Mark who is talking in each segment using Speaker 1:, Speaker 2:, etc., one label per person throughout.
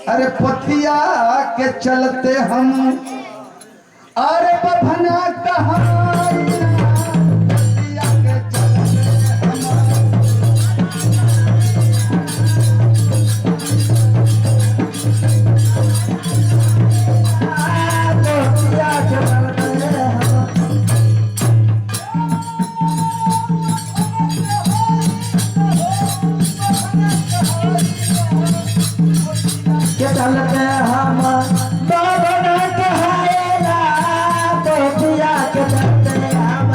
Speaker 1: अरे पथिया के चलते हम अरे बभना कहाई पथिया के चलते
Speaker 2: चलते हम बाबा कहाएला पथिया के चलते हम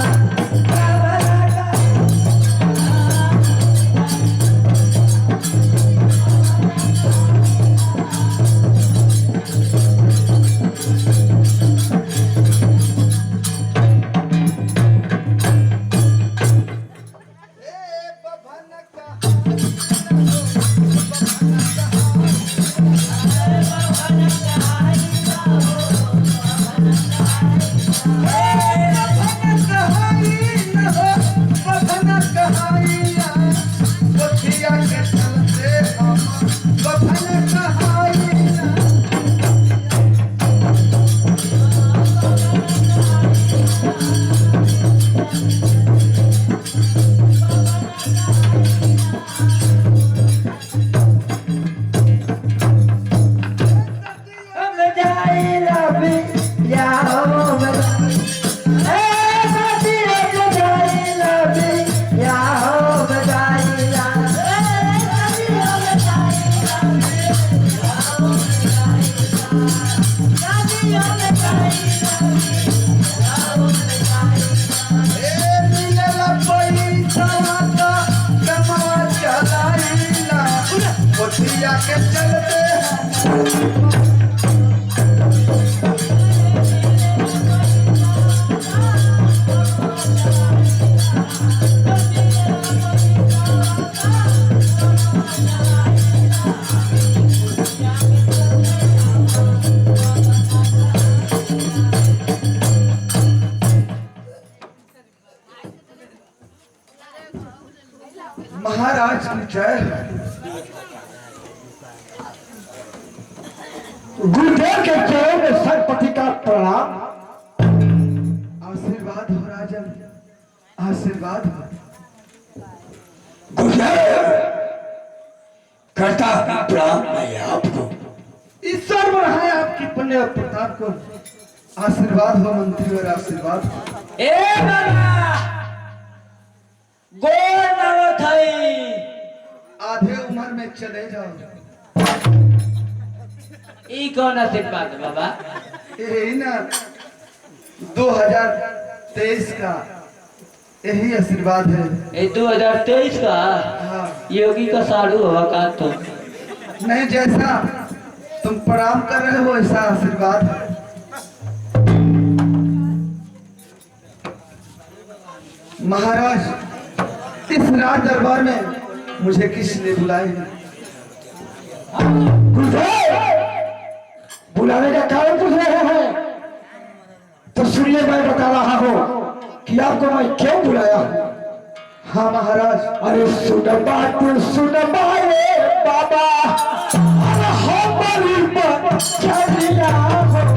Speaker 2: पथिया के चलते महाराज की जय। गुरुदेव के चरणों में सरपति का प्रणाम।
Speaker 1: आशीर्वाद हो राजन, आशीर्वाद हो।
Speaker 2: गुरुदेव करता हूं प्रणाम मैं आपको।
Speaker 1: ईश्वर बढ़ाए आपकी पुण्य और प्रताप को। आशीर्वाद हो मंत्री और आशीर्वाद हो।
Speaker 3: ए बाबा गोर नवत हई
Speaker 1: आधे उम्र में चले जाओ।
Speaker 3: ई कौन आशीर्वाद बाबा?
Speaker 1: यही ना 2023 का यही आशीर्वाद है।
Speaker 3: ये 2023 का
Speaker 1: हाँ
Speaker 3: योगी का साड़ू होगा का तो
Speaker 1: नहीं, जैसा तुम प्रणाम कर रहे हो ऐसा आशीर्वाद है। महाराज इस राज दरबार में मुझे किसने बुलाया?
Speaker 2: बुलाने का कारण पूछ रहे हैं तो सुनिए, मैं बता रहा हूँ कि आपको मैं क्यों बुलाया हूँ।
Speaker 1: हाँ महाराज।
Speaker 2: अरे सुन बात सुन बाए बाबा, अरे हमारी मन चलिया हो।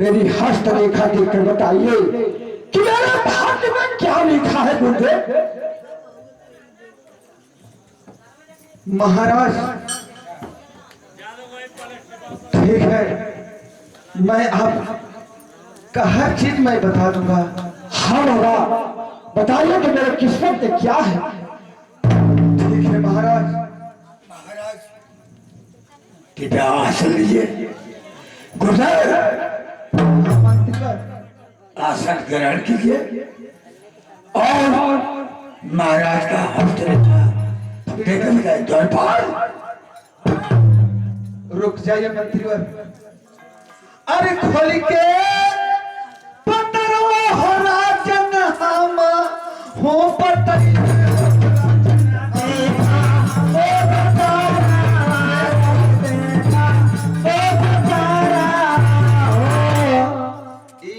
Speaker 2: मेरी हस्तरेखा देखकर बताइए कि मेरे भाग्य में क्या लिखा है गुरुदेव।
Speaker 1: महाराज ठीक है, मैं आपका हर चीज मैं बता दूंगा।
Speaker 2: हाँ बाबा, बताइए कि मेरे किस्मत में क्या है।
Speaker 1: ठीक है महाराज।
Speaker 2: कृपया आसन लीजिए। गुरुदेव आसन ग्रहण कीजिए और महाराज का हस्तरेखा देखिए। द्वारपाल
Speaker 1: रुक जाइए मंत्रीवर। अरे खोल के पतरवा हो राजन हम हो पतरी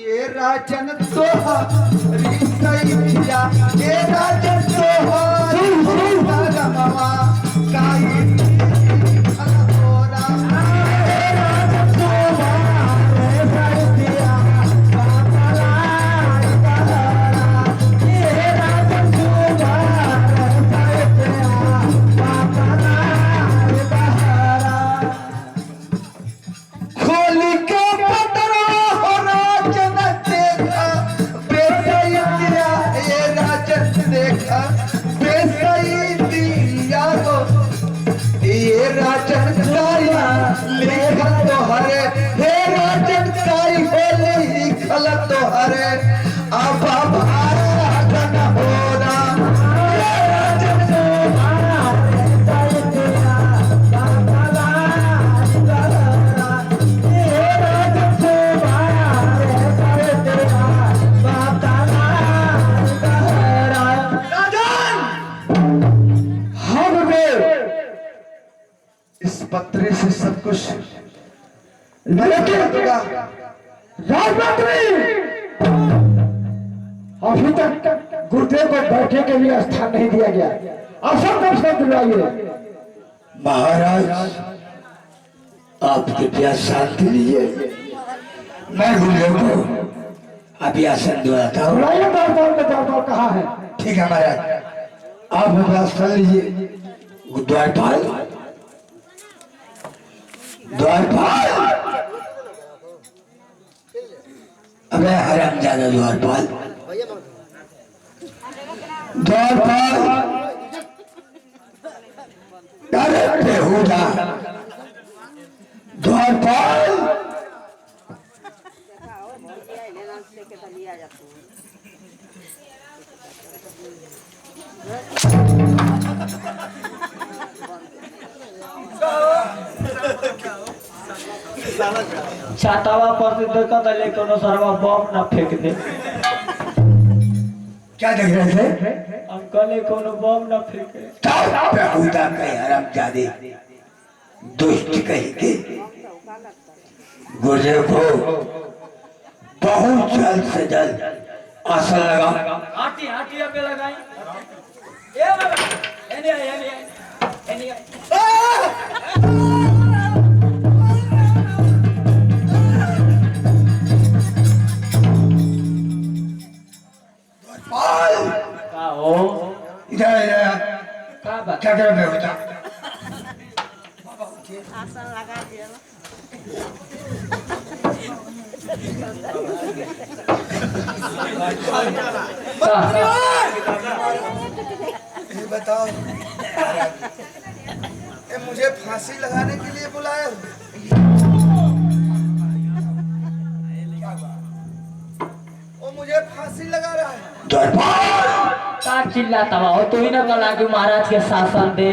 Speaker 1: ये राजन तोहरी सैया, ये राजन तोहरी रमवा काई पत्रे से सब कुछ
Speaker 2: अभी तक गुरुदेव को बैठने के लिए स्थान नहीं दिया गया। आसन दर्शन दिलवाइए। महाराज आप कृपया शांति लीजिए। मैं गुरुदेव को अभी आसन दिलाता हूँ। द्वारपाल कहाँ है? ठीक है महाराज, आप मेरे आसन लीजिए। द्वारपाल द्वारपाल, अबे हरामजादा द्वारपाल, द्वारपाल, अरे बेहुदा द्वारपाल।
Speaker 3: छातावा पर से देखा था लेकिन सरवा बम ना फेंक दे।
Speaker 2: क्या देख रहे थे?
Speaker 3: अंकल कोनो बम ना फेंके।
Speaker 2: बेहुदा कहीं हरामजादे दुष्ट कहीं के। गुरुदेव को बहुत जल्द से जल्द आसन लगा।
Speaker 3: आटी आटी पे लगाई। ए बाबा एनी का हो
Speaker 2: इधर
Speaker 3: का बात
Speaker 2: क्या कर रहे होता?
Speaker 4: आसन लगा दिया
Speaker 1: ये बताओ, ये मुझे फांसी लगाने के लिए बुलाया? वो मुझे फांसी लगा रहा है।
Speaker 3: का चिल्लाता हो? तू ही ना कला कि महाराज के शासन दे।